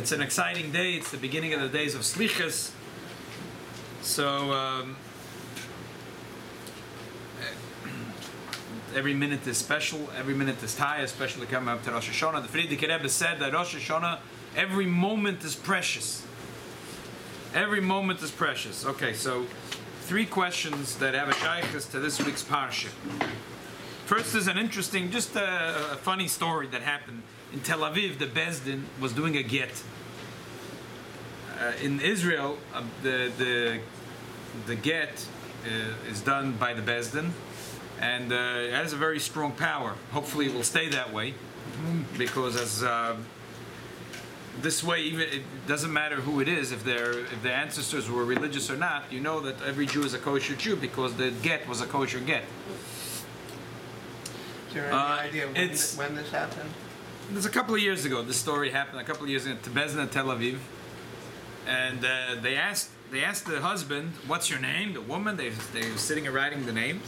It's an exciting day. It's the beginning of the days of Slichas. So every minute is special. Every minute is Taya, especially coming up to Rosh Hashanah. The Frierdiker Rebbe said that Rosh Hashanah, every moment is precious. Every moment is precious. Okay, so 3 questions that have a shaykhus to this week's Parsha. First is an interesting, just a funny story that happened. In Tel Aviv, the Bezdin was doing a get. In Israel, the get is done by the Bezdin, and it has a very strong power. Hopefully it will stay that way, because as this way, even it doesn't matter who it is, if their ancestors were religious or not, you know that every Jew is a kosher Jew because the get was a kosher get. Is there any idea when this happened? There's a couple of years ago. This story happened a couple of years ago to Bezdin Tel Aviv, and they asked the husband, "What's your name?" The woman, they were sitting and writing the name,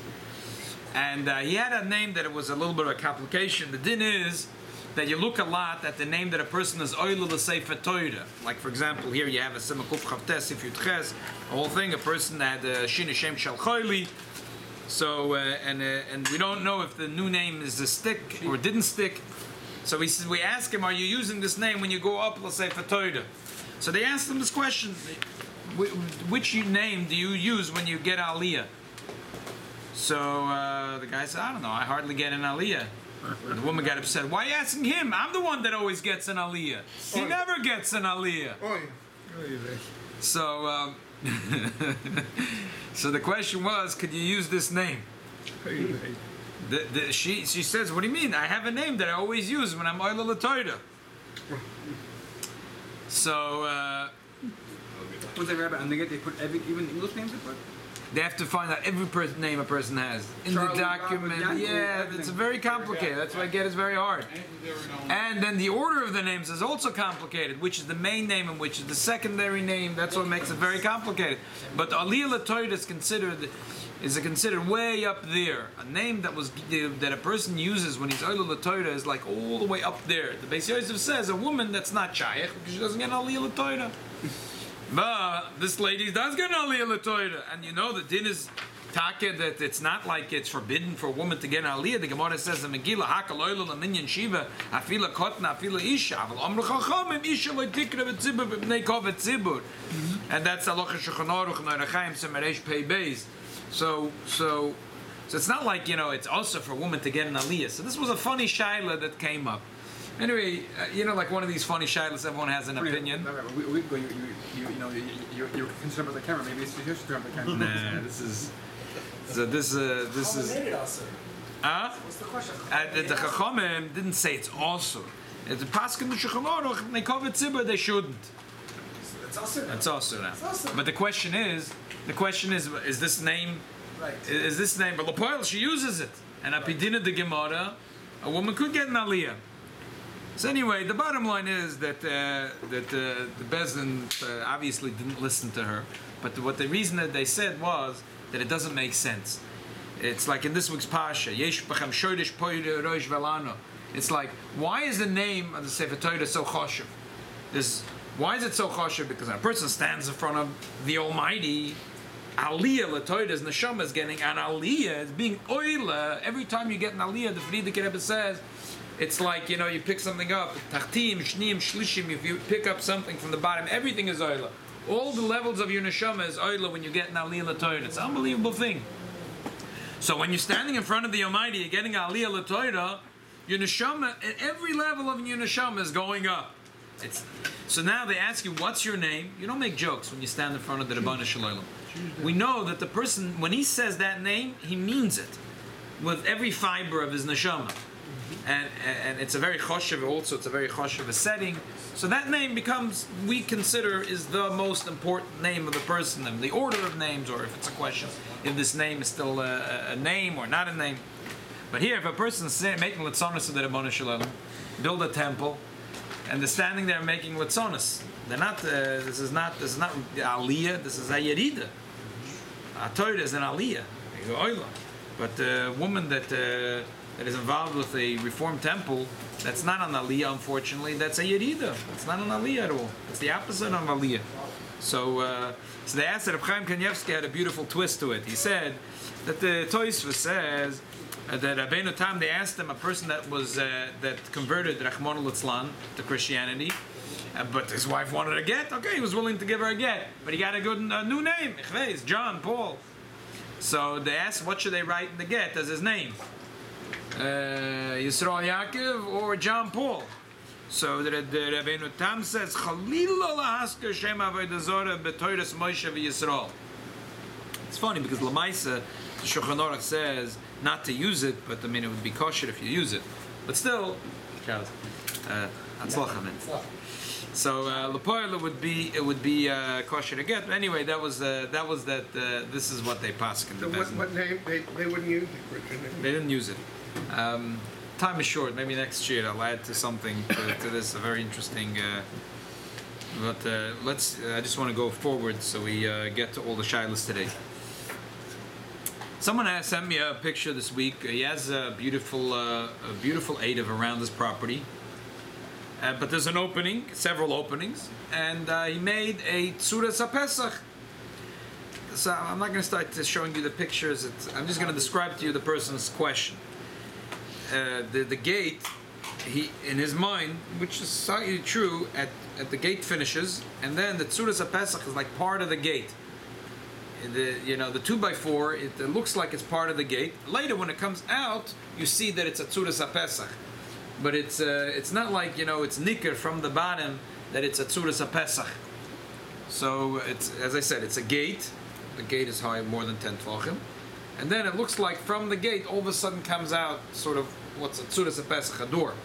and he had a name that it was a little bit of a complication. The din is that you look a lot at the name that a person is oilul l'sefer Torah. Like for example, here you have a Simakuf Chavtes if Yudches, a whole thing. A person that had a Shin Hashem Shal Choyli. So and we don't know if the new name is a stick or didn't stick. So we ask him, "Are you using this name when you go up l'sefer Torah?" So they asked him this question: which name do you use when you get Aliyah? So the guy said, "I don't know. I hardly get an Aliyah." The woman got upset. "Why are you asking him? I'm the one that always gets an Aliyah. He never gets an Aliyah." So so the question was, could you use this name? She says, "What do you mean? I have a name that I always use when I'm oilul l'Torah." So What's the rabbi? And they put even English names they put? they have to find out every name a person has in Charlie, the document. Robert, Yeah, it's very complicated. That's why get is very hard. And then the order of the names is also complicated. Which is the main name and which is the secondary name? That's what makes it very complicated. But Aliyah l'Torah is considered way up there. A name that a person uses when he's oilul l'Torah is like all the way up there. The Beis Yosef says a woman that's not shaykh because she doesn't get an Aliyah l'Torah. But this lady does get an Aliyah l'Torah, and you know the din is taka that it's not like it's forbidden for a woman to get an Aliyah. The Gemara says in Megillah, "Hakal oilul l'minyan shiva, afila kotna, afila isha, aval amru chachamim isha lo tikra v'tzibur b'bnei kovet tzibur," and that's Halacha Shulchan Aruch Norachaim Semeresh Pei Beis. So it's not like it's also for a woman to get an Aliyah. So this was a funny shaila that came up. Anyway, like one of these funny shaylas, everyone has an opinion. You're concerned about the camera. Maybe it's your turn about the camera. Nah, this is. What's the question? The Chachamim didn't say it's also. It's the Paskin the Shulchan Aruch. They cover tzibur. They shouldn't. It's also. It's also now. But the question is, is this name? Right. Is this name? But L'Poel, she uses it, and Apidina the Gemara, a woman could get an Aliyah. So anyway, the bottom line is that the Bezdin obviously didn't listen to her, but the reason that they said was that it doesn't make sense. It's like in this week's Parsha, Yesh b'chem shoydish poyre rosh velano. It's like, why is the name of the Sefer Torah so choshev? Why is it so choshev? Because when a person stands in front of the Almighty, Aliyah l'Torah's neshama is getting an Aliyah, it's being oila. Every time you get an Aliyah, the Frierdiker Rebbe says, it's like, you pick something up, tachtim, shnim, shlishim, if you pick up something from the bottom, everything is oila. All the levels of your neshama is oila when you get an Aliyah l'Torah. It's an unbelievable thing. So when you're standing in front of the Almighty, you're getting Aliyah l'Torah, your neshama, at every level of your neshama is going up. So now they ask you, what's your name? You don't make jokes when you stand in front of the Rabbanu Shalom. We know that the person, when he says that name, he means it with every fiber of his neshama. And it's a very choshev also, it's a very choshev setting. So that name we consider is the most important name of the person, and the order of names, or if it's a question, if this name is still a name or not a name. But here, if a person is making litzonos of the Rabbanu Shalom, build a temple, and they're standing there making litzonos, they're not, this is not aliyah, this is a yerida. A Torah is an aliyah, but a woman that is involved with a reformed temple, That's not an aliyah, unfortunately. That's a yerida. It's not an aliyah at all. It's the opposite of aliyah. So, so they asked that Reb Chaim Kanievsky had a beautiful twist to it. He said that the Tosfos says that Rabbeinu Tam, they asked him, a person that was that converted Rachmana litzlan to Christianity, but his wife wanted a get. Okay, he was willing to give her a get, but he got a good new name. It's John Paul. So they asked, what should they write in the get as his name? Yisrael Yaakov or John Paul? So the Rabbeinu Tam says, Chalila lahasker shem avodah zorah b'toras Moshe v'Yisrael. It's funny because Lamaisa, the Shulchan Aruch says not to use it, but I mean it would be kosher if you use it. But still, atzlacha man. So Lepoil it would be kosher to get. But anyway, that was this is what they pass in the So what name they wouldn't use the Christian name? They didn't use it. Time is short. Maybe next year I'll add to something to this. A very interesting. But let's. I just want to go forward so we get to all the Sheilos today. Someone has sent me a picture this week. He has a beautiful eruv around his property. But there's an opening, several openings, and he made a tzuras HaPesach. So I'm not going to start showing you the pictures. I'm just going to describe to you the person's question. The gate, he in his mind, which is slightly true, at the gate finishes, and then the tzuras HaPesach is like part of the gate. The 2x4, it looks like it's part of the gate. Later, when it comes out, you see that it's a tzuras HaPesach. But it's not like it's nicker from the bottom that it's a tzuras HaPesach. So it's, as I said, it's a gate. The gate is high more than 10 tefachim, and then it looks like from the gate all of a sudden comes out sort of what's a tzuras HaPesach, a door,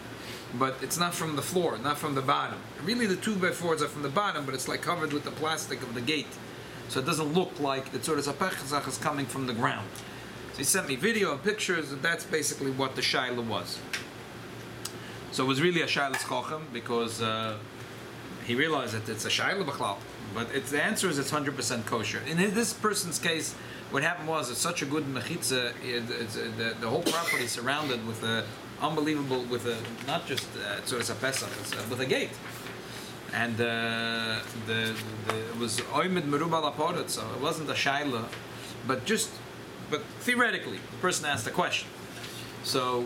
but it's not from the floor, not from the bottom. Really, the 2x4s are from the bottom, but it's like covered with the plastic of the gate, so it doesn't look like the tzuras HaPesach is coming from the ground. So he sent me video and pictures, and that's basically what the shaila was. So it was really a Sheilos Chochem because he realized that it's a Shaila B'chlal. But the answer is it's 100% kosher. In this person's case, what happened was it's such a good mechitza. The whole property is surrounded with a unbelievable, not just tzuras HaPesach, it's with a gate. And it was oimid merubal apodet, so it wasn't a Shaila, but theoretically, the person asked a question. So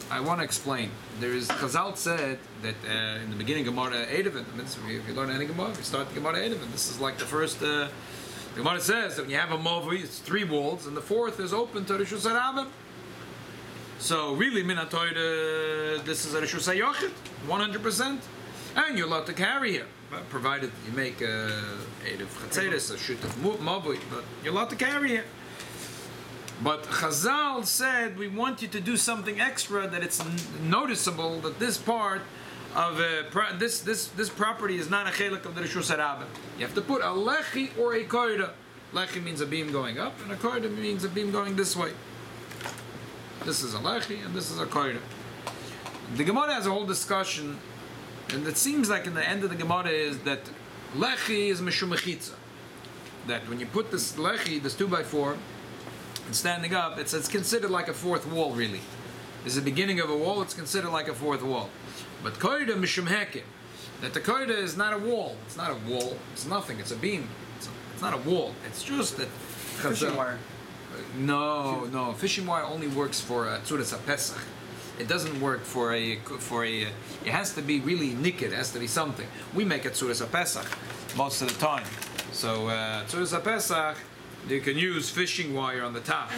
I want to explain. Chazal said that in the beginning Gemara eruv. If you learn any Gemara, you start the Gemara eruv. This is like the first. The Gemara says that when you have a movie, it's 3 walls, and the 4th is open to Rishus HaRabim. So really, min HaTorah, this is a Rishus HaYochid, 100%, and you're allowed to carry here, provided you make a eruv chatzeres, a shoot of movie, but you're allowed to carry here. But Chazal said, we want you to do something extra, that it's noticeable that this part of this property is not a chelik of the Rishus HaRabim. You have to put a lechi or a koida. Lechi means a beam going up, and a koida means a beam going this way. This is a lechi, and this is a koida. The Gemara has a whole discussion, and it seems like in the end of the Gemara is that lechi is mishum mechitza. That when you put this lechi, this 2x4, and standing up, it's considered like a 4th wall, really. It's the beginning of a wall, it's considered like a 4th wall. But koida mishum hekem, that the koida is not a wall. It's not a wall. It's nothing. It's a beam. It's not a wall. It's just that Fishing wire. No. Fishing wire only works for a tzuras HaPesach. It doesn't work for a. It has to be really nicked. It has to be something. We make a tzuras HaPesach most of the time. So tzuras HaPesach, you can use fishing wire on the top,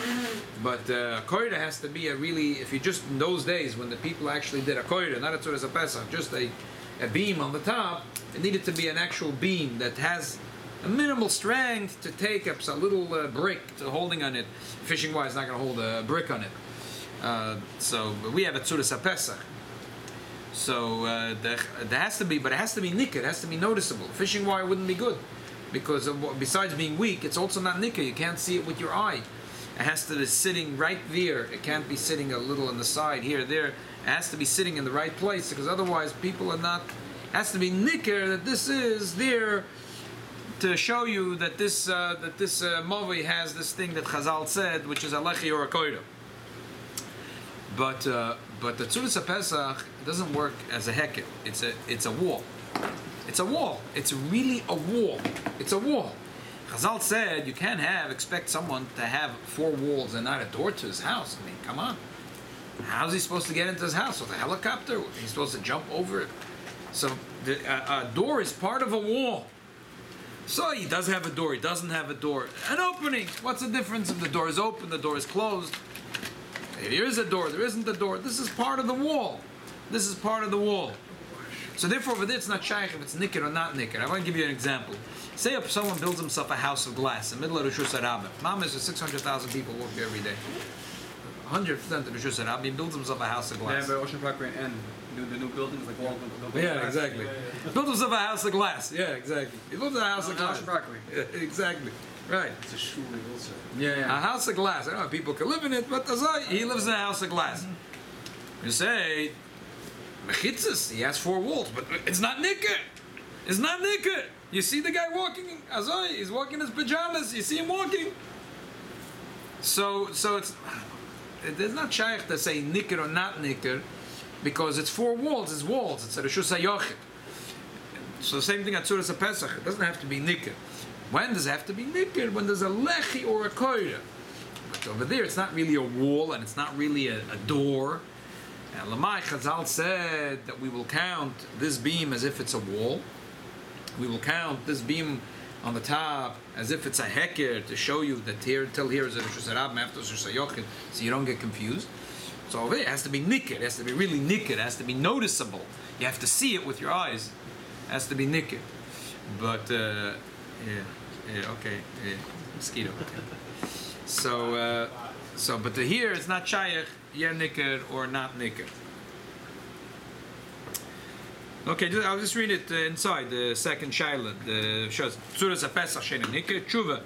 but koida has to be a really, if you just, in those days when the people actually did a koida, not a tzuras HaPesach, just a beam on the top, it needed to be an actual beam that has a minimal strength to take up a little brick to holding on it. Fishing wire is not going to hold a brick on it. So we have a tzuras HaPesach. So there has to be, but it has to be nicked, it has to be noticeable. Fishing wire wouldn't be good, because besides being weak, it's also not nicker. You can't see it with your eye. It has to be sitting right there. It can't be sitting a little on the side, here, there. It has to be sitting in the right place, because otherwise people are not. It has to be nicker, that this is there to show you that this Mavi has this thing that Chazal said, which is a lechi or a koida. But the Tzuras HaPesach doesn't work as a heker. It's a wall. It's a wall. It's really a wall. It's a wall. Chazal said you can't expect someone to have 4 walls and not a door to his house. I mean, come on. How's he supposed to get into his house? With a helicopter? He's supposed to jump over it. So a door is part of a wall. So he does have a door, he doesn't have a door. An opening. What's the difference if the door is open, the door is closed? There is a door, there isn't a door. This is part of the wall. This is part of the wall. So therefore over there it's not shaykh if it's nicker or not nicker. I want to give you an example. Say if someone builds himself a house of glass in the middle of Rishus HaRabim. Mamash is 600,000 people work there every day. 100% of Rishus HaRabim, he builds himself a house of glass. Yeah, but Ocean Park and the new buildings, like all the Yeah, exactly. Built himself a house of glass. Yeah, exactly. He built a house of glass. Ocean Park. Yeah, exactly. Right. It's a shul also. Yeah. A house of glass. I don't know if people can live in it, but he lives in a house of glass. You say, mechitzas, he has 4 walls, but it's not nicker. It's not nicker. You see the guy walking, Azoi, he's walking in his pajamas. You see him walking. So it's not shaykh to say nicker or not nicker, because it's 4 walls. It's walls. It's a reshus hayochid. So the same thing at Tzuras HaPesach. It doesn't have to be nicker. When does it have to be nicker? When there's a lechi or a koira. But over there, it's not really a wall and it's not really a door. And Lamai Chazal said that we will count this beam as if it's a wall. We will count this beam on the top as if it's a heker to show you that till here is a Rishus HaRabim after Rishus HaYochid, so you don't get confused. So over there, it has to be nicker. It has to be really nicker. It has to be noticeable. You have to see it with your eyes. It has to be nicker. But mosquito. So but here it's not shaykh, yeah nicker or not nicker. Okay, I'll just read it inside the second Sheilos. The shows Tzuras HaPesach Shein Nicker Tshuva.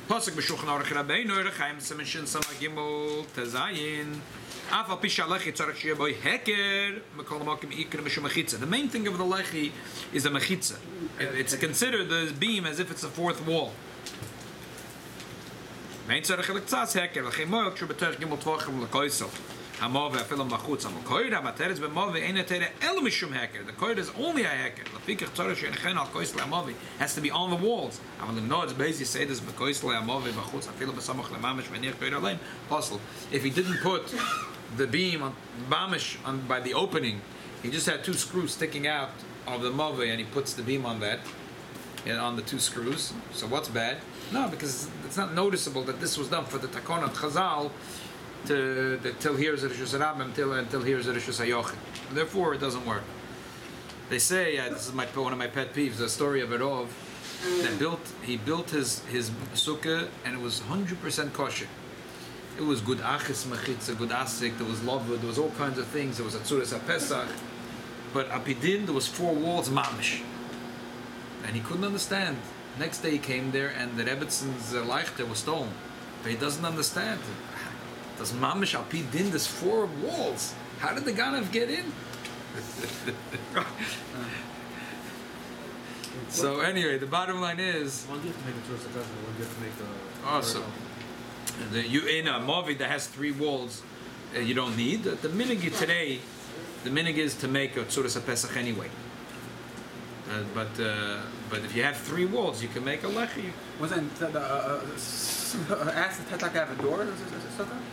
Pasuk b'Shulchan Aruch Rabbeinu Rechaim Semishin Samagimol Tezayin. Afal Pi Shalechi Tzarech Sheyeh Boi Heker Mekol Makim Ikar Mishum Mechitza. The main thing of the lechi is the mechitza. It's considered the beam as if it's a 4th wall. Main Tzarech Lektzas Heker Lechei Moel Kshu B'Terech Gimel Tvachim Lekoisel. Hamove Afilam Machutz Hamokoida Materes B'Move Ein Tere El Mishum Heker. The koida is only a heker. Lefikach Tzarech Shein Chen Al Koisel Hamove has to be on the walls. Amalim no, it's basically say this B'Koisel Hamove B'Chutz Afilam B'Samach Lemamish V'Nir Koida Lein. Possible. If he didn't put the beam on Bamish by the opening, he just had 2 screws sticking out of the move, and he puts the beam on that, on the 2 screws. So what's bad? No, because it's not noticeable that this was done for the Takon of Chazal till here is a Rishus HaRabim, until here is a Rishus HaYochid. Therefore, it doesn't work. They say, this is one of my pet peeves, the story of eruv, that he built his sukkah, and it was 100% kosher. It was good achis mechitza, good asik, there was lavud, there was all kinds of things. There was a Tzuras HaPesach, but apidin there was 4 walls mamish, and he couldn't understand. Next day he came there, and the Rebbetzon's leichter was stolen, but he doesn't understand. Does mamish apidin there's 4 walls? How did the Ganav get in? So anyway, the bottom line is. One gift to make a Tzuras HaPesach, one gift to make the. Awesome. You in a movi that has 3 walls, you don't need. The minig today, the minig is to make a Tzuras HaPesach anyway. But if you have 3 walls, you can make a lechi. Wasn't ask the Tatak have a door?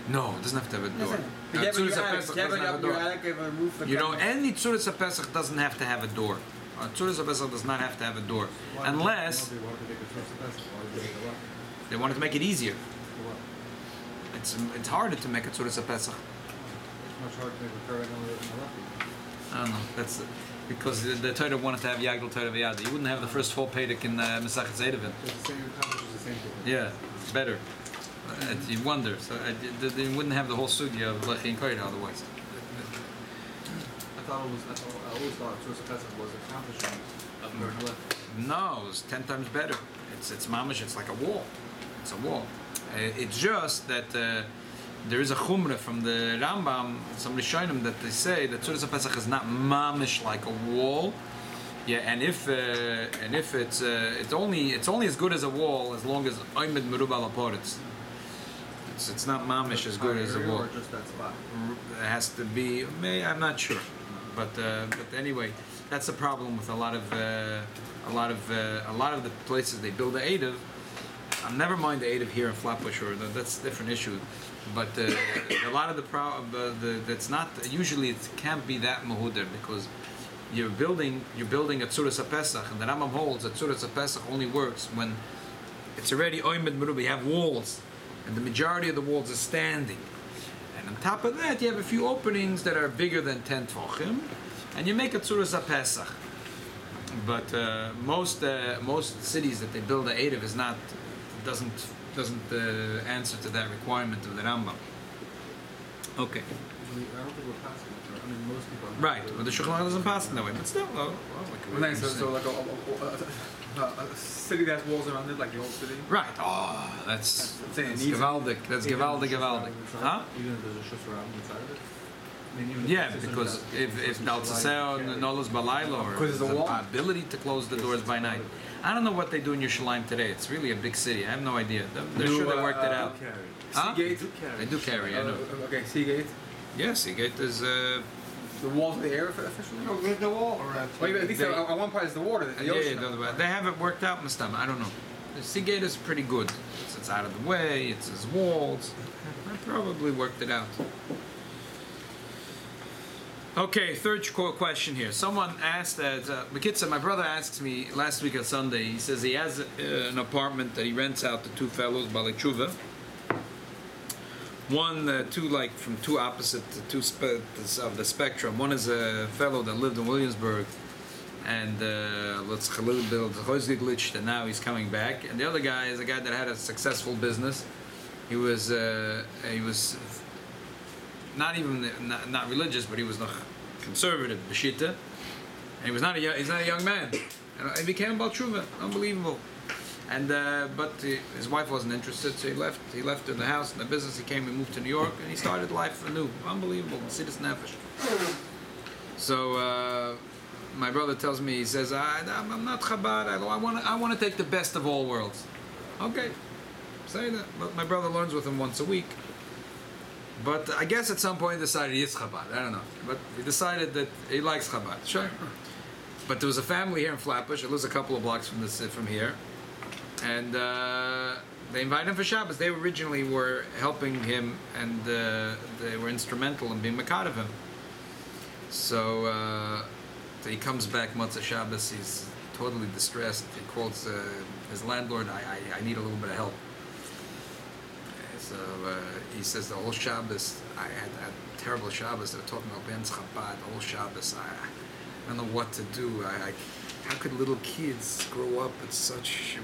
No, it doesn't have to have a door. Tzuras HaPesach doesn't have a door. You know, any Tzuras HaPesach doesn't have to have a door. Tzuras HaPesach does not have to have a door, unless they wanted to make it easier. It's harder to make a Tzuras HaPesach. It's much harder to make a Torah than a I don't know. That's because the Torah wanted to have Yagdal Torah V'Yada. You wouldn't have the first 4 Pedic in Mesachet Zedavim. It's the same, accomplishes the same thing. Yeah, it's better. You wonder. So they wouldn't have the whole sugya of Lechi and Koyda otherwise. I always thought Tzuras HaPesach was accomplishing of Torah Lech. No, it's 10 times better. It's mamish. It's like a wall. It's a wall. It's just that there is a chumrah from the Rambam, some Rishonim, that they say that Tzuras HaPesach is not mamish like a wall. Yeah, and if it's only as good as a wall as long as Oimid Merubal Aporitz. It's not mamish as good as a wall. Or just that spot. It has to be. I'm not sure, but anyway, that's the problem with a lot of the places they build the eruv. Never mind the eruv here in Flatbush, or that's a different issue. But a lot of that's not usually it can't be that mahuder because you're building a tzuras HaPesach, and the Rambam holds that tzuras HaPesach only works when it's already oimed merubah. You have walls, and the majority of the walls are standing. And on top of that, you have a few openings that are bigger than 10 tefachim, and you make a tzuras HaPesach. But most cities that they build the eruv doesn't answer to that requirement of the Rambam. Okay. I don't think we're passing it. I mean, most people. Right, but the Shulchan Aruch doesn't pass in that way. But still, Nice. So like a city that has walls around it, like the whole city. right. Oh, that's That's gewaldig. That's gewaldig. Huh? Even if there's a shus around inside of it. I mean, even Yeah, if it's because just- if Daltaseo and Nolos Balaylo, or Because it's a the wall. ability to close the doors by night. I don't know what they do in Yerushalayim today. It's really a big city. I have no idea. They're sure they worked it out. Huh? Seagate. They do carry. I know. Okay, Seagate. Yes, Seagate is. The walls of the air officially. No, with the wall or Well, at least on one part is the water, the ocean. They have it worked out, Mustam. I don't know. The Seagate is pretty good. It's out of the way. It's his walls. I probably worked it out. Okay, third question here. Someone asked that, Makitza, my brother asks me last week on Sunday, he says he has an apartment that he rents out to two fellows, Balei Tshuva. Two from two opposite of the spectrum. One is a fellow that lived in Williamsburg and let's Khalil build Hoizgeglitch, and now he's coming back. And the other guy is a guy that had a successful business. He was not religious, but he was conservative, Bashita, and he's not a young man. And he became Baal Tshuva, unbelievable. And but his wife wasn't interested, so he left. He left the house and the business. He moved to New York, and he started life anew. Unbelievable, Sidus Nefesh. So my brother tells me, he says, I'm not Chabad. I want to take the best of all worlds. Okay, say that. But my brother learns with him once a week. But I guess at some point he decided he is Chabad. I don't know. But he decided that he likes Chabad. Sure. But there was a family here in Flatbush. It lives a couple of blocks from here. And they invited him for Shabbos. They originally were helping him, and they were instrumental in being Makad of him. So he comes back Motzei Shabbos. He's totally distressed. He calls his landlord, I need a little bit of help. So he says the whole Shabbos, I had a terrible Shabbos. They were talking about Ben Chabad, the whole Shabbos. I don't know what to do. How could little kids grow up with such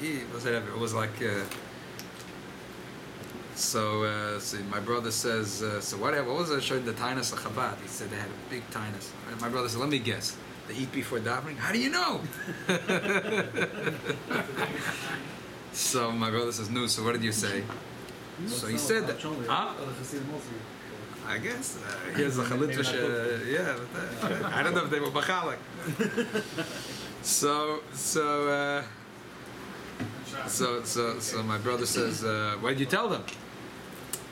it was like so my brother says so what was it showing the tainus of Chabad? He said they had a big tainus. My brother said, let me guess, they eat before davening. How do you know? So my brother says, no, so what did you say? So he said that, huh? I guess here's a chalitvish. I don't know if they were bachalak. So my brother says, why did you tell them?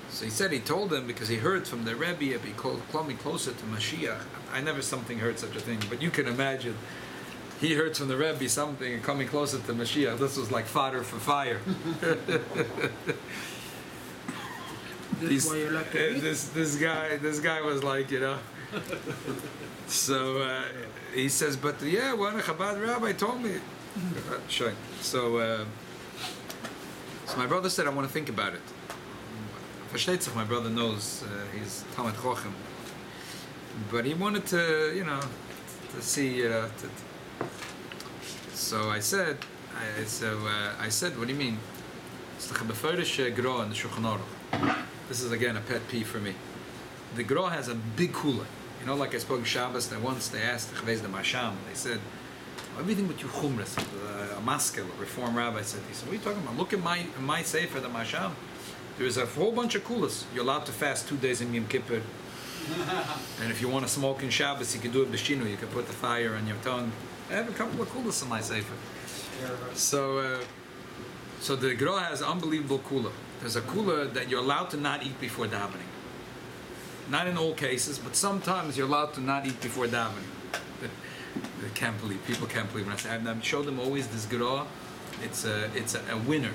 So he said he told them because he heard from the Rabbi, he called me closer to Mashiach. I never heard such a thing, but you can imagine. He heard from the Rebbe something coming closer to Mashiach. This was like fodder for fire. This guy was like, So he says, but one Chabad rabbi told me. So my brother said, I want to think about it. My brother knows he's Talmid Chochem, but he wanted to, to see. So I said, what do you mean? It's the Beferish Gro in the Shulchan Aruch. This is again a pet peeve for me. The Gro has a big kula. Like I spoke Shabbos, and once they asked the Masham, they said, everything with you chumras. A maskel, a Reform rabbi said, he said, what are you talking about? Look at my sefer, the Masham. There's a whole bunch of kulas. You're allowed to fast 2 days in Yom Kippur. And if you want to smoke in Shabbos, you can do it b'shinu. You can put the fire on your tongue. I have a couple of kulas in my sefer. So the Gro has unbelievable kula. there's a kula that you're allowed to not eat before davening. Not in all cases, but sometimes you're allowed to not eat before davening. People can't believe when I say. I show them always this gra. It's a winner.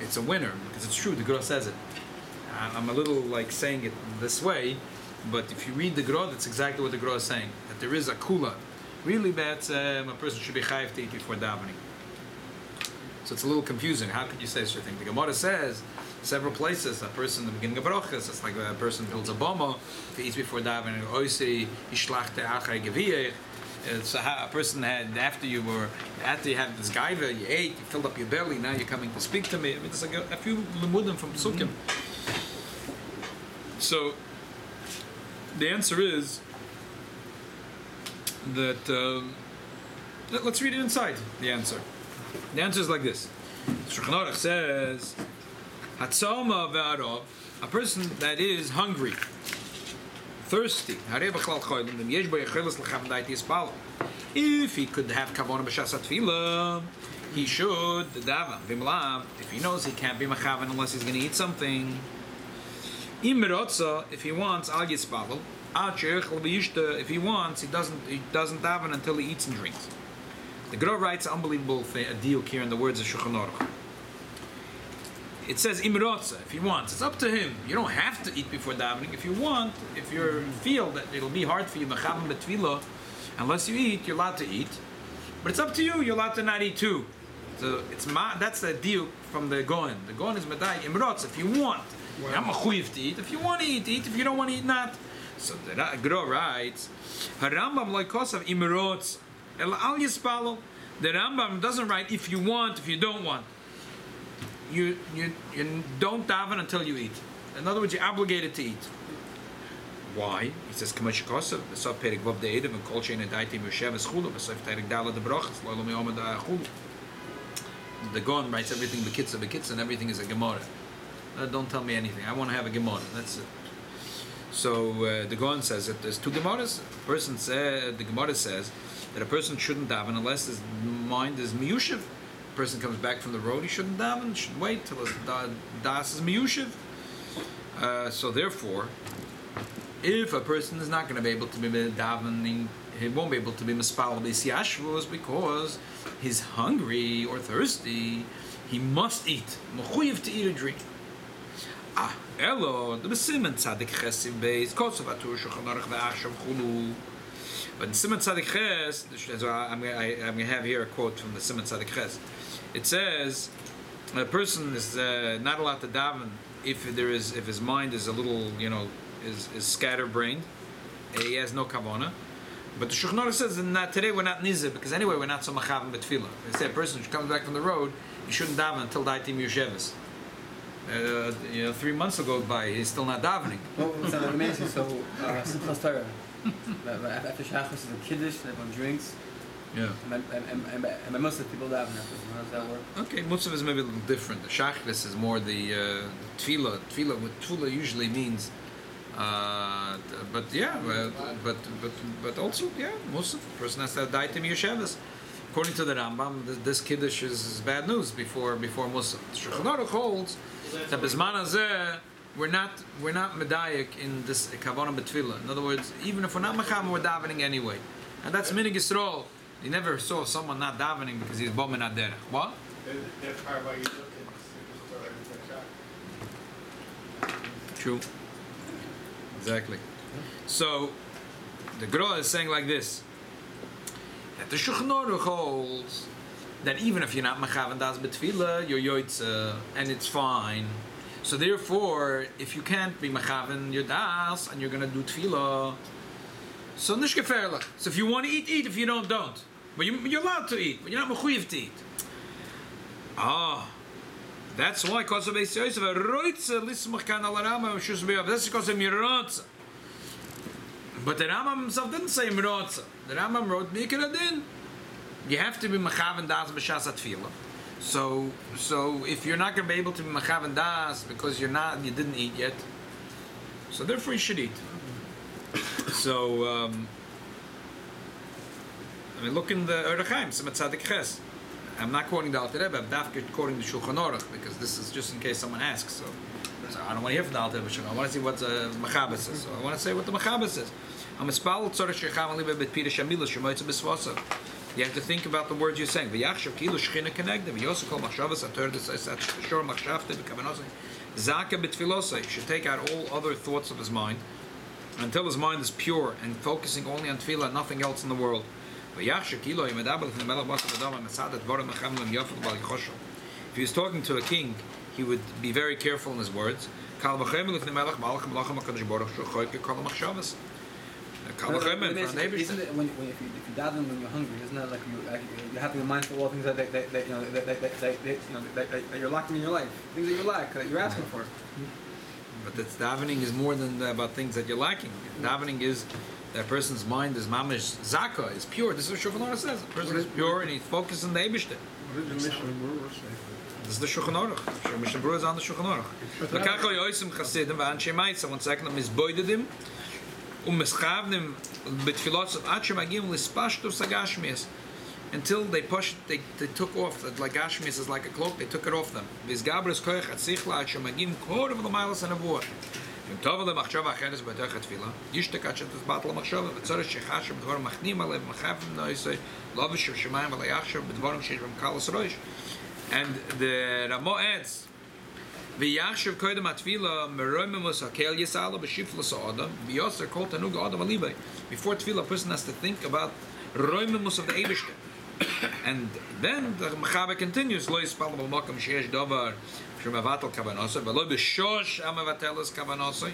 It's a winner because it's true. The gra says it. I'm a little like saying it this way, but if you read the gra, that's exactly what the gra is saying. That there is a kula. Really, that a person should be chayiv to eat before davening. So it's a little confusing. How could you say such a thing? The Gemara says several places a person in the beginning of brachas. It's like a person builds a boma. If he eats before davening, oisi ishlachte achai geviyeh. It's a person had after you had this gaiva, you ate, you filled up your belly. Now you're coming to speak to me. I mean, there's like a few lemudim from psukim. So the answer is that let's read it inside. The answer is like this. Shulchan Aruch says, "Hatzoma ve'arav," a person that is hungry, thirsty. If he could have kavanah b'shas tefillah, he should daven. If he knows he can't be mechavan unless he's going to eat something. If he wants, al yispalel. If he wants, he doesn't daven until he eats and drinks. The Gemara writes an unbelievable thing, a diuk here in the words of Shulchan Aruch. It says imrotza, if he wants. It's up to him. You don't have to eat before davening. If you want, if you feel that it'll be hard for you, mechavan betfilah, unless you eat, you're allowed to eat. But it's up to you. You're allowed to not eat too. So that's the diuk from the Goen. The Goen is medai imrotza. If you want, I'm a chuyiv to eat. If you want to eat, eat. If you don't want to eat, not. So the Gemara writes, Harambam loikosav imrotza. El al yispalo. The Rambam doesn't write if you want, if you don't want. You don't daven until you eat. In other words, you're obligated to eat. Why? He says, "Kamash kosav b'sav perik vav de'edim and kol shein edaitim yoshev eschulu b'sav perik dala de brachas lo yom da'achulu." The Gon writes everything b'kitza, and everything is a Gemara. Don't tell me anything. I want to have a Gemara. That's it. So the Gon says that there's two Gemaras. The Gemara says that a person shouldn't daven unless his mind is miyushiv. A person comes back from the road, he shouldn't daven, should wait till his das is miyushiv. So therefore, if a person is not going to be able to be davening, he won't be able to be mispal b'siyashvus because he's hungry or thirsty, he must eat. Mechuyev to eat or drink. Elo, the besimen tzadik chesim beis kosav atur shulchan aruch ve'achshav chulu. But in Siman Tzadik Ches, I'm going to have here a quote from the Siman Tzadik Ches. It says a person is not allowed to daven if his mind is a little, is scatterbrained. He has no kavanah. But the Shulchan Aruch says that today we're not nizeh because anyway we're not so machavan betfilah. They say a person who comes back from the road, he shouldn't daven until daitim yosheves. 3 months ago by, he's still not davening. Well, it's amazing. So, Simchas Torah. After Shachos is a kiddush, everyone drinks. Yeah. And by most of the people daven after. How does that work? Okay, Marsov is maybe a little different. The Shachris is more the tefillah. Tefillah, what tefillah usually means. But also, most of the person has to have daitim yosheves. According to the Rambam, this kiddush is bad news before Marsov. Shulchan Aruch holds that bisman hazeh we're not medayik in this kavanah betfilah. In other words, even if we're not mechavan, we're davening anyway, and that's minig Yisrael. You never saw someone not davening because he's bomin aderech. What? That's part why you look at True. Exactly. So the Gra is saying like this: that the Shulchan Aruch holds that even if you're not mechavan das betfilah, you're yoitza, and it's fine. So therefore, if you can't be mechavan your das and you're going to do tefillah, so nish gefährlich. So if you want to eat, eat. If you don't, don't. But you're allowed to eat, but you're not mechuyev to eat. That's why because of Beis Yosef, roitze lismach kan al Rambam shus be'av. That's because of mirotza. But the Rambam himself didn't say mirotza. The Rambam wrote mikra din. You have to be mechavan das b'shas tefillah. So if you're not going to be able to be mechavan das because you didn't eat yet, so therefore you should eat. So look in the Eruv Chaim, Siman Tzadik Ches. I'm not quoting the Alter Rebbe, I'm quoting the Shulchan Aruch, because this is just in case someone asks. So I don't want to hear from the Alter Rebbe. I want to see what the Machabas says. So I want to say what the Machabas says. You have to think about the words you're saying. You also call you should take out all other thoughts of his mind until his mind is pure and focusing only on tefillah and nothing else in the world. If he was talking to a king, he would be very careful in his words. Isn't it when if you daven when you're hungry, isn't that like you have to be mindful of all things that you're lacking in your life, things that you lack, that you're asking for. But that's davening is more than about things that you're lacking. Davening is that person's mind is mamish zaka, is pure. This is what Shulchan Aruch says. The person is pure and he's focused on the Eibishter. What did the Mishnah Berurah say? This is the Shulchan Aruch. Mishnah Berurah is on the Shulchan Aruch. L'kachal yoisim chasidim v'anshei ma'isa. 1 second, misboidedim u'mischavnim b'tfilot ad shemagim lispashtus hagashmias. Until they pushed, they took off, like Gashmias is like a cloak, they took it off them. V'izgabres koich atzichla ad shemagim korav l'maylas ha'nevuah. אם טוב למחשבה אחרת בתוך התפילה, ישתק עד שתסבט למחשבה, וצריך שחשב בדברים מכנים עליו, מחפים נעשה, לא בשב שמיים, אלא יחשב בדברים שיש במקלס ראש. And the Ramo adds, ויחשב קודם התפילה, מרוממוס הקהל יסעלה בשיפלוס האדם, ויוסר כל תנוג האדם הליבי. Before tefillah, a person has to think about roimemus of the Eibishter. And then the Mechaber continues, lo yispal b'makom sheyesh davar shemavatel kavanasoi, v'lo b'shosh amavatelas kavanasoi.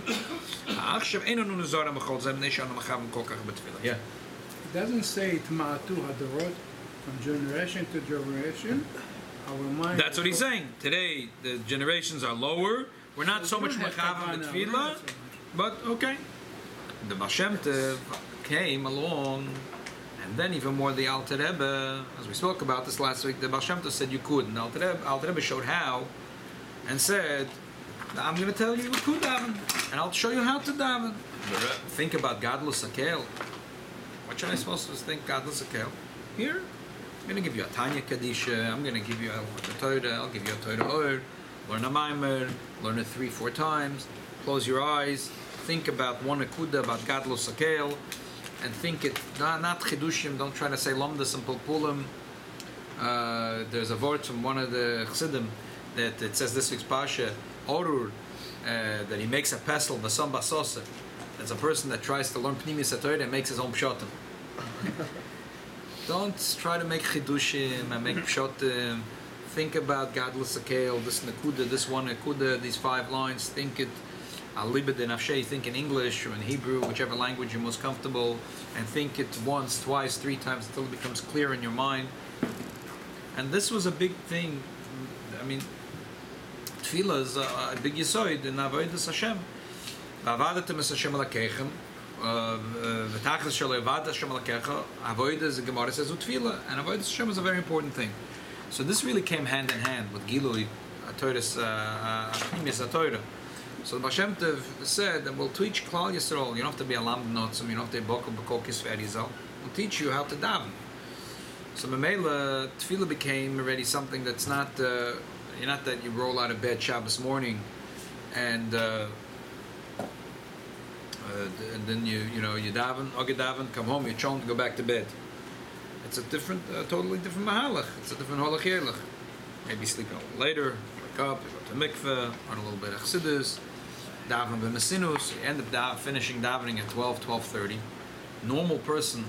Achshav einu nu nizar amachol zem neishan amachavim kol kach b'tfilah. Yeah. It doesn't say T'ma'atu Hadorot from generation to generation. Our mind. That's what he's saying. Today the generations are lower. We're not so much machavim b'tfilah, but okay. The Baal Shem Tov came along. And then even more the Alter Rebbe, as we spoke about this last week, the Baal Shem Tov said you could. And Alter Rebbe showed how and said, I'm going to tell you could daven. And I'll show you how to daven. Think about Gadlus Akel. What should I supposed to think Gadlus Akel? Here, I'm going to give you a Tanya Kadisha. I'm going to give you a Torah. I'll give you a Torah Or. Learn a Maimer. Learn it 3-4 times. Close your eyes. Think about one Akuda, about Gadlus Akel. And think it, not chidushim, don't try to say lomdas and pulpulim. There's a word from one of the chassidim that it says this week's Parsha, Orur, that he makes a pestle, v'sam basose. That's a person that tries to learn pnimis HaTorah and makes his own pshotim. Don't try to make chidushim and make pshotim. Think about Gadlus Akel, this nakuda, this one nakuda, these 5 lines, think it. Alibid and Afshei, think in English or in Hebrew, whichever language you're most comfortable, and think it once, twice, 3 times until it becomes clear in your mind. And this was a big thing. I mean, tefillah is a big yisoid in avodas Hashem. V'avadatem es Hashem alakeichem, v'tachlis shel avad Hashem alakecha. Avodas, the Gemara says, utefillah, and avodas Hashem is a very important thing. So this really came hand in hand with Gilui, Torah's Pnimis HaTorah. So the Baal Shem Tov said that we'll teach Klal Yisrael. You don't have to be a lamb notzim. You don't have to be bokel b'kol kisverizal. We'll teach you how to daven. So Mamela tefillah became already something that's not. You're not that you roll out of bed Shabbos morning, and then you daven, come home, you're trying to go back to bed. It's a different, totally different mahalach. It's a different halach. Maybe sleep a little later, wake up, you go to mikveh, learn a little bit of chassidus. Daven b'mesinus, you end up finishing davening at 12:30. Normal person,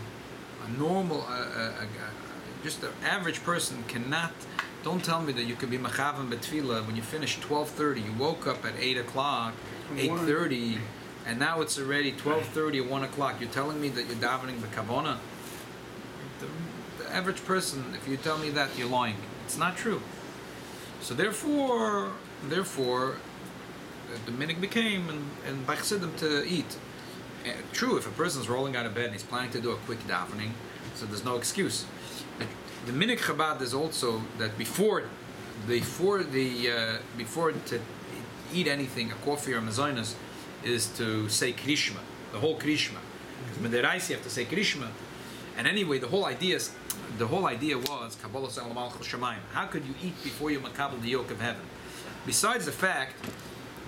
just an average person cannot. Don't tell me that you could be machavim betfilah when you finish 12:30. You woke up at 8 o'clock, 8:30, and now it's already 12:30 or 1 o'clock. You're telling me that you're davening the kavona? The average person, if you tell me that, you're lying. It's not true. So therefore. The minhag became and by chassidim to eat. True, if a person's rolling out of bed and he's planning to do a quick davening, so there's no excuse. The minhag Chabad is also that before to eat anything, a coffee or a mazonos, is to say krishma, the whole krishma. Because midiraisa you have to say krishma. And anyway, the whole idea is the whole idea was Kabbalas al Malchus Shamayim. How could you eat before you makabel the yoke of heaven? Besides the fact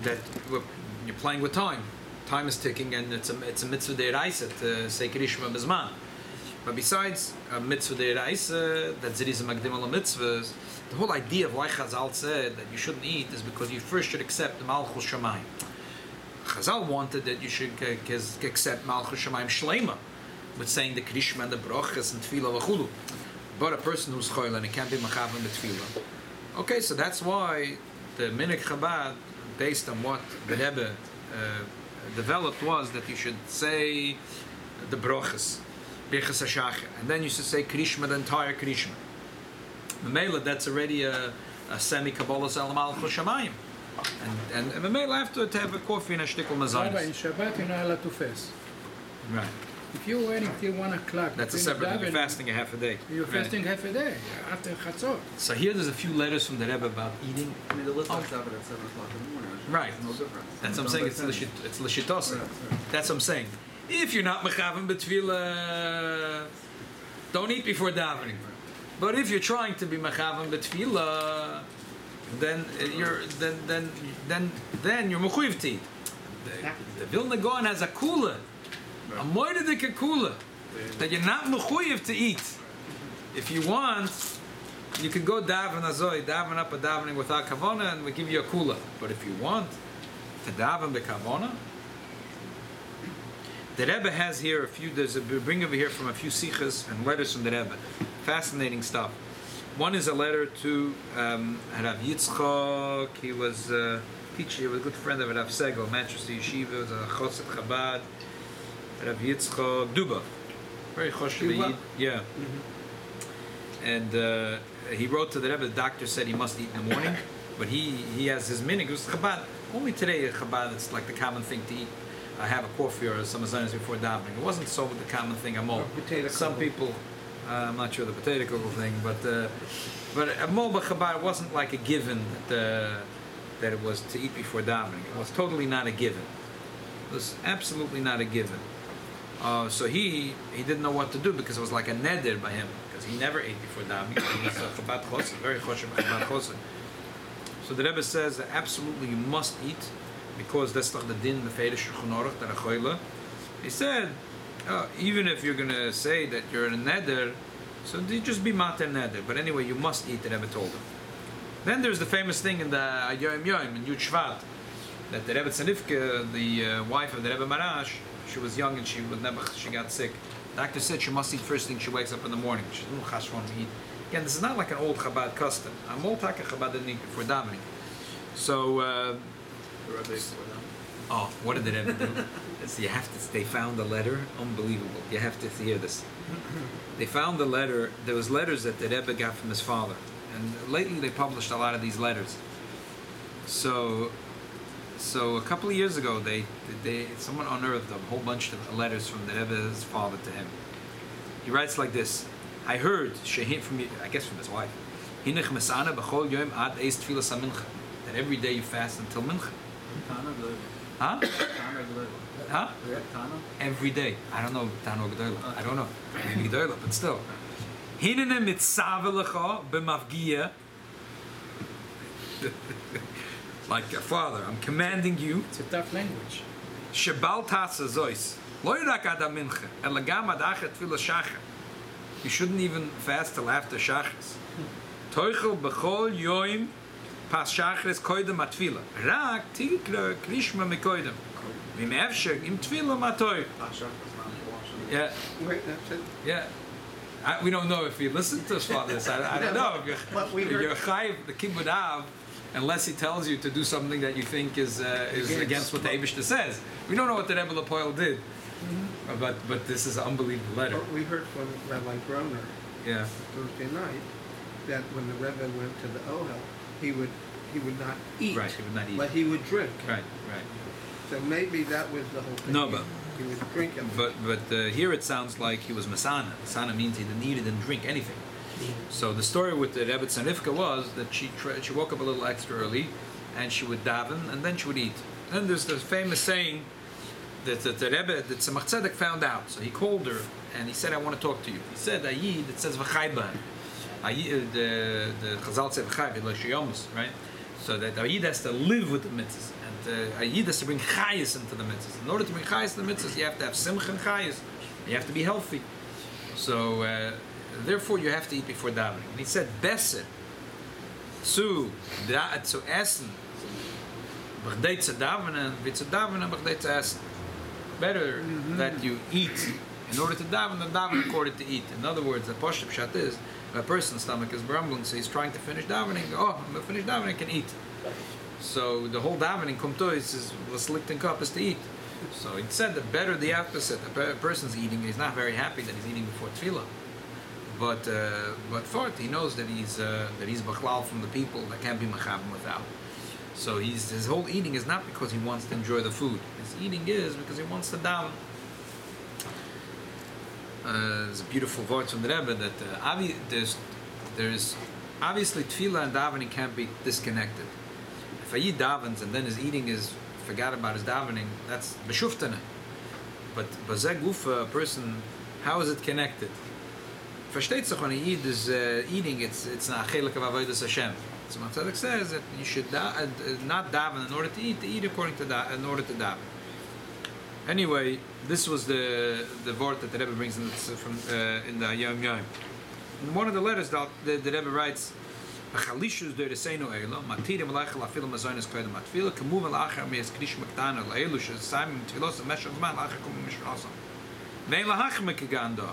that you're playing with time. Time is ticking, and it's a mitzvah de'iraisa to say Krishma Bizman. But besides a mitzvah de'iraisa, that Ziriz Magdim al mitzvahs, the whole idea of why Chazal said that you shouldn't eat is because you first should accept the Malchus Shamayim. Chazal wanted that you should accept Malchus Shamayim Shlema, with saying the Krishma and the Brochas and Tefillah v'chulu. But a person who's choil and he can't be Machavan b'Tefillah. Okay, so that's why the Minik Chabad, based on what the Rebbe developed, was that you should say the Brochas, Birchas HaShachar, and then you should say Krishma, the entire Krishma. Memela, that's already a semi-Kabbalah Al Malchus Shamayim. And Memela, after to have a coffee and a shtickle Rabbi, mazayis. in Shabbat you're not allowed to fast. Right. If you're waiting till 1 o'clock, That's a between separate thing. You're davening, fasting a half a day. You're Right. fasting half a day after Chatzot. So here there's a few letters from the Rebbe about eating. I mean, the list talks about it at 7 o'clock in the morning. Right. There's no difference. That's what I'm saying. It's l'shitosa. Right. That's what I'm saying. If you're not mechavan b'tefillah, don't eat before davening. But if you're trying to be mechavan b'tefillah, then you're mechuyev to eat. The Vilna Gaon has a kula, a moededik kula, that you're not mechuyev to eat. If you want, you can go daven daven up a davening without kavana, and we give you a kula. But if you want to daven b'kavana, the Rebbe has here a few. There's a bring over here from a few sichas and letters from the Rebbe. Fascinating stuff. One is a letter to Rav Yitzchok. He was a teacher. He was a good friend of Rav Segel, Manchester Yeshiva. He was a chosed Chabad. Rav Yitzchok Duba, very choshed. Yeah. And he wrote to the Rebbe. The doctor said he must eat in the morning, but he has his minig. It was Chabad. Only today at Chabad it's like the common thing to eat. Have a coffee or some azanas before davening. It wasn't so the common thing. Some people, I'm not sure the potato kugel thing, but at Molba Chabad it wasn't like a given that it was to eat before davening. It was totally not a given. It was absolutely not a given. So he didn't know what to do because it was like a neder by him because he never ate before davening. He was a Chabad chosed, very choshev Chabad chosed. So the Rebbe says that absolutely you must eat. Because that's like the din, the Feidah Shulchan Aruch, that a choila. He said, even if you're going to say that you're in a neder, so you just be mater neder. But anyway, you must eat, the Rebbe told him. Then there's the famous thing in the Yom Yom, in Yud Shvat, that the Rebbe Tzanivke, the wife of the Rebbe Marash, she was young and she got sick. The doctor said she must eat first thing she wakes up in the morning. She didn't chashvan to eat. Again, this is not like an old Chabad custom. I'm old Taka Chabad didn't eat before davening. So, oh, what did the Rebbe do? They found the letter. Unbelievable. You have to hear this. They found the letter. There was letters that the Rebbe got from his father. And lately they published a lot of these letters. So a couple of years ago, someone unearthed a whole bunch of letters from the Rebbe's father to him. He writes like this. I heard, from his wife, that every day you fast until mincha. Huh? Huh? Every day. I don't know. I don't know. Maybe G'dayla, but still. Hinene mitzave lecha b'mafgiya. Like father, I'm commanding you. It's a tough language. Shebal tasa zois. Lo yirak adam mincha. Elagam ad achet tefillah shachar. You shouldn't even fast till after shachris. Toichel b'chol yoim pas shachris koydem atfila. Rak tikra krishma mekoydem. V'me'efshek im tefila matoy. Yeah. Wait, that's it. Yeah. We don't know if he listened to us for this. I don't know. If you're chayiv, the kibbud av, unless he tells you to do something that you think is against what the Eibishter says. We don't know what the Rebbe Lepoel did. Mm-hmm. But this is an unbelievable letter. But we heard from Rabbi Groner Thursday night that when the Rebbe went to the Ohel, he would not eat. Right, he would not eat. But he would drink. Right. So maybe that was the whole thing. No, but he would drink it. But here it sounds like he was masana. Masana means he didn't eat, didn't drink anything. So the story with the Rebbe Tzanivka was that she woke up a little extra early, and she would daven, and then she would eat. Then there's the famous saying that the Rebbe, that Tzemach Tzedek found out. So he called her and he said, I want to talk to you. He said, Ayid, it says v'chayban. The Chazal said v'chayb, right? So that Ayid has to live with the mitzvahs, and Ayid has to bring chayis into the mitzvahs. In order to bring chayis into the mitzvahs, you have to have simcha and chayis. You have to be healthy. So therefore, you have to eat before davening. And he said, beser, zu essen, b'chdei zu davenen, v'zu davenen b'chdei zu essen. Better that you eat in order to daven than daven according to eat. In other words, the Parsha pshat is, a person's stomach is grumbling, so he's trying to finish davening. Oh, I'm going to finish davening, I can eat. So the whole davening, was licked in cup is to eat. So it said that better the opposite. A person's eating, he's not very happy that he's eating before tefillah. But for it, he knows that he's bachlal from the people that can't be machabim without. So his whole eating is not because he wants to enjoy the food. His eating is because he wants to daven. There's a beautiful voice from the Rebbe that there's obviously tefillah and davening can't be disconnected. If he davens and then his eating is forgot about his davening, that's beshuftana. But bazeh gufa, a person, how is it connected? Versteht sich when he is eating, it's not chelik of avodas Hashem. So Marsov says that you should not daven in order to eat according to in order to daven. Anyway, this was the word that the Rebbe brings in the Yom Yom. In one of the letters, the Rebbe writes, "Achalishus dereseinu elo matirim leichel afilu mazonis koydem atfila kemuv la'achar me'es krish mektana le'elu she'saim tfilos meshach zman la'achar kum mishchasam ve'en lahachme keganda."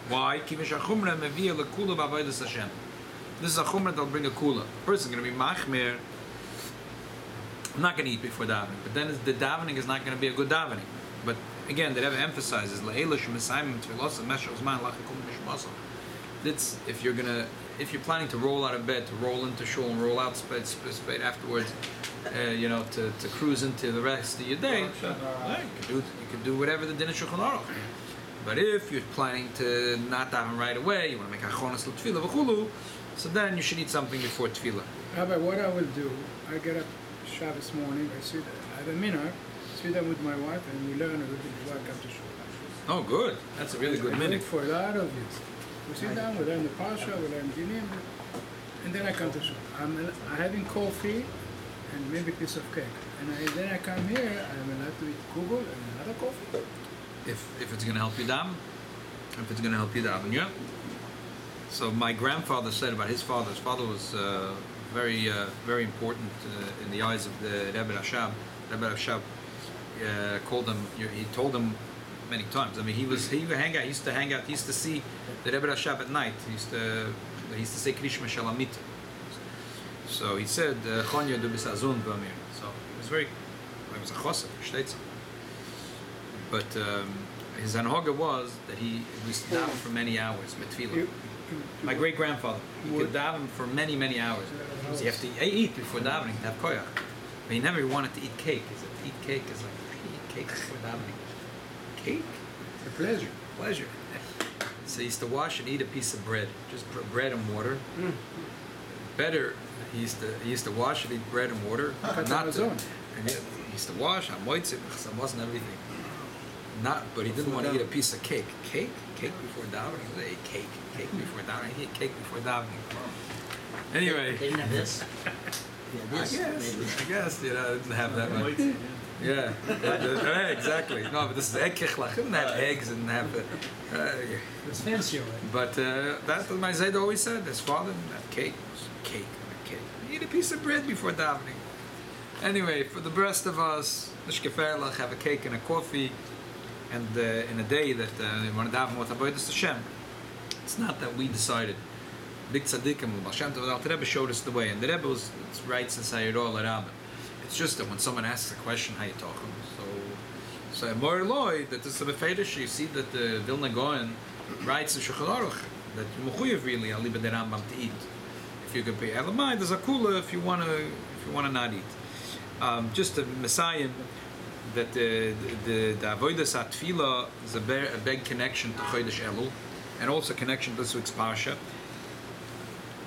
Why? Ki mishachumra mevia lekula b'avodas Hashem. This is a chumrah that'll bring a kula. A person's going to be machmir. I'm not going to eat before davening, but then the davening is not going to be a good davening. But again, the Rebbe emphasizes that's if you're planning to roll out of bed, to roll into shul and roll out spade afterwards, to cruise into the rest of your day, you can do whatever the din of Shulchan Aruch. But if you're planning to not daven right away, you want to make achonas l'tefillah v'chulu, so then you should eat something before tefillah. Rabbi, what I will do, I get up Shabbos morning, I sit at a minhag, sit down with my wife, and we learn a little bit before I come to shul. Oh, good. That's a really good minute. For a lot of years. We sit down, we learn the Parsha, we learn Dinim, and then I come to shul. I'm having coffee and maybe a piece of cake. And then I come here, I'm allowed to eat kugel and another coffee. If it's going to help you daven. If it's going to help you daven, yeah. So my grandfather said about his father. His father was very important in the eyes of the Rebbe Rashab. Rebbe Rashab called him. He told him many times. I mean, he would hang out. He used to hang out. He used to see the Rebbe Rashab at night. He used to say Krishma Shalamit. So he said Chonya du bist azun b'amir. So he was a chosek, shteitz. But his anhoga was that he used to daven for many hours with tefillah. My great grandfather, he could daven for many, many hours. So you have to eat before davening to have koyach. But he never wanted to eat cake. He said to eat cake is like eat cake before davening. Cake? It's a pleasure. Pleasure. So he used to wash and eat a piece of bread, just bread and water. Better, he used to wash and eat bread and water. Not to, and he used to wash on moitzit, because it wasn't everything. But he didn't want to eat a piece of cake. Cake before davening. He ate cake before davening. He ate cake before davening. Anyway. They didn't have this. I guess, didn't have that much. Yeah, exactly. No, but this is egg kichlach. Didn't have eggs and have. It's fancier. But that's what my Zayd always said. His father didn't have cake. Cake. Eat a piece of bread before davening. Anyway, for the rest of us, nishkeferlach, have a cake and a coffee. And in a day that we want to daven with avodas Hashem, it's not that we decided. Big tzaddikim, the Rebbe showed us the way, and the Rebbe writes in Sayirol Rabbi. It's just that when someone asks a question, how you talk so more loy that this is a fetish. You see that the Vilna Gaon writes in Shulchan Aruch that you mechuyev really aliba the Rambam to eat. If you can pay elamai, there's a kula if you want to not eat. Just a Messiah. That the avodas atfila is a big connection to Chodesh Elul, and also connection to this week's Parsha.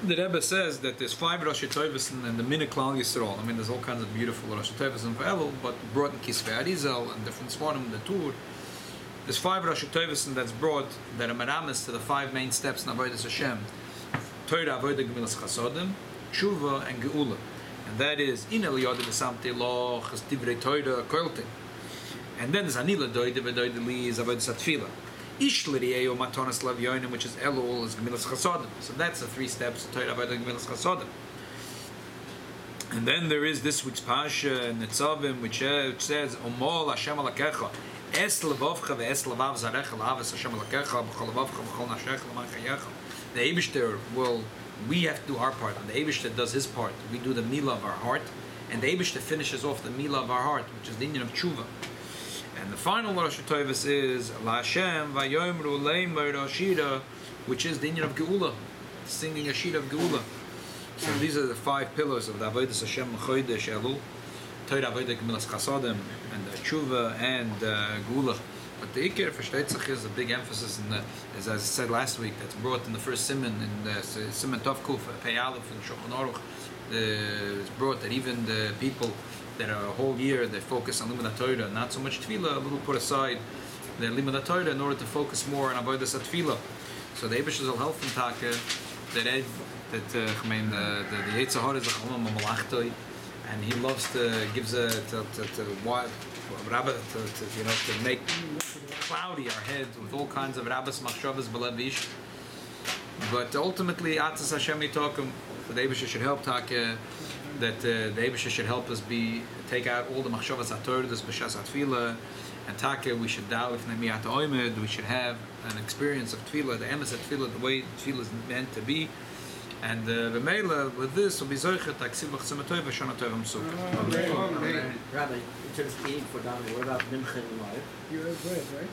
The Rebbe says that there's 5 Rosh Hashanahs and the Minna Klal Yisrael. I mean, there's all kinds of beautiful Rosh Hashanahs for Elul, but brought in Kisvei Arizal and different Svarim, the Tur. There's 5 Rosh Hashanah that's brought that are meramis to the 5 main steps in Avodas Hashem: Torah, Avodah, Gemilas Chasodim, Tshuva, and Geula. And that is in Eliyahu Besamte Lo Chesdivrei Torah Koilting. And then there's Anila Doide V'Doide Li is Avodas Tefillah. Ishliriyeo Matonas Lavyonim, which is Elul, is Gemilas Chasodim. So that's the 3 steps: Torah, Avodah, Gemilas Chasodim. And then there is this week's Parsha and Netzavim, which says Omol Hashem Alakecha Es Levavcha ve'es Levav Zarecha L'Havas Hashem Alakecha B'chol Levavcha B'chol Nashecha L'man Chayecha. The Eibishter we have to do our part, and the Eibishter does his part. We do the Milah of our heart, and the Eibishter finishes off the Milah of our heart, which is the Inyan of Tshuva. And the final Rosh Hashanah is La Hashem Vayomru Leimer Ashira, which is the Inyan of Geula, singing a sheet of Geula. So these are the 5 pillars of the Avodas Hashem Chodesh Elul, Torah, Avodah, Gemilas Chasodim, and Tshuva and Geula. But the Iker for Shteitzach is a big emphasis in as I said last week, that's brought in the first Siman, in the Siman Tov Kuf, Pei Aleph, and Shulchan Aruch. It's brought that even the people that are a whole year they focus on Limud Torah, not so much Tefillah, a little put aside their Limud Torah in order to focus more on Avodas Tefillah. So the Eibishter will help from Taka that the Yetzirah is a Cholam Malachtoi, and he loves to gives a Rabbi to make cloudy our heads with all kinds of Rabbis Machshavas Belevish. But ultimately, Atzas Hashem Yitokum, the Eibishter should help Taka, that the Eibishter should help us take out all the Machshavas HaTorah, this B'Shas HaTfilah, and Taka, we should doubt if Nemiyat Oimed, we should have an experience of Tfilah, the emes of Tfilah, the way Tfilah is meant to be. And the Meila, with this, will be Zoichet, Aksiv B'Chsem HaTorah, V'Shon HaTorah M'Suk. Rabbi, in terms of eating for Davening, what about Mincha and Live? You have bread, right?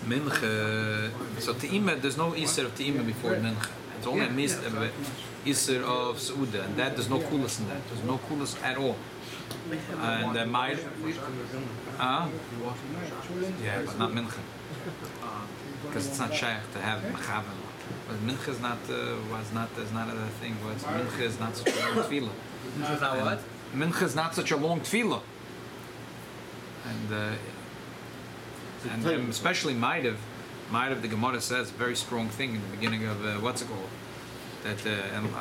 Mincha, so Te'imah, there's no Isser of Te'imah before Mincha. It's only a Isser of Seudah, and there's no kulas in that. There's no kulas at all. And yeah, but not Mincha. Because it's not shaykh to have Machavan. But Mincha is not, is not a thing. Mincha is not such a long tefillah. Mincha is not what? Mincha is not such a long tefillah. And especially Maidav, the Gemara says a very strong thing in the beginning of what's it called? That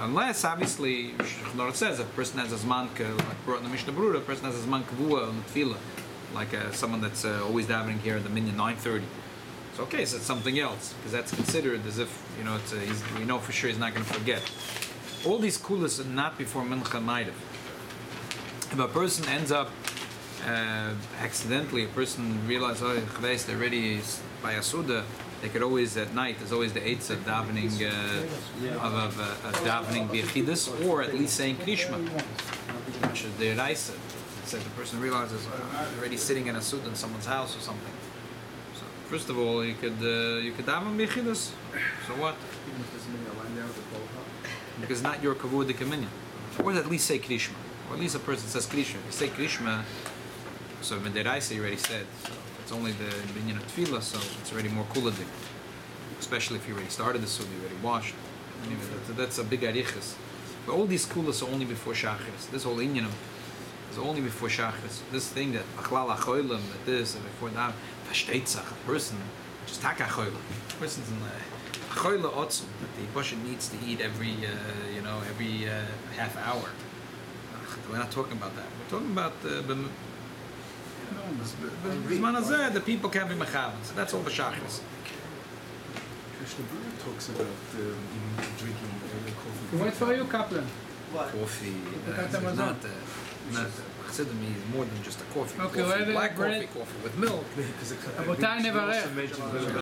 unless obviously Shulchan says a person has a zman like brought in the Mishnah Berurah, a person has a zman kavua on the tefillah, like someone that's always davening here at the minyan 9:30. So okay, so it's something else because that's considered as if we know for sure he's not going to forget. All these kulas are not before mincha maidav. If a person ends up accidentally, a person realizes they're already by Asuda, they could always at night. There's always the eights of davening davening b'yechidus, or at least saying krishma, which is the Raisa. Said the person realizes they're already sitting in a suit in someone's house or something. So first of all, you could daven b'yechidus. So what? Because not your kavod minyan, or at least say krishma, or at least a person says krishma. You say krishma. So when the Raisa already said. So it's only the binyan of tefillah, so it's already more kuladik. Especially if you already started the sugi, you already washed. Anyway, that's a big arichas. But all these kulas are only before shachris. This whole inyan is only before shachris. This thing that achlal achoilam, that this, and before that, vashteitzach, a person, just taka achoilam. A person's in the achoilah otzum, that the person needs to eat every half hour. We're not talking about that. We're talking about the people can't be mechavan, so that's all the shachris. Krishna Buddha talks about drinking coffee. What for you, Kaplan? Coffee is not Chassidim is more than just a coffee. Okay, coffee, black coffee with milk. רבותיי, נברך.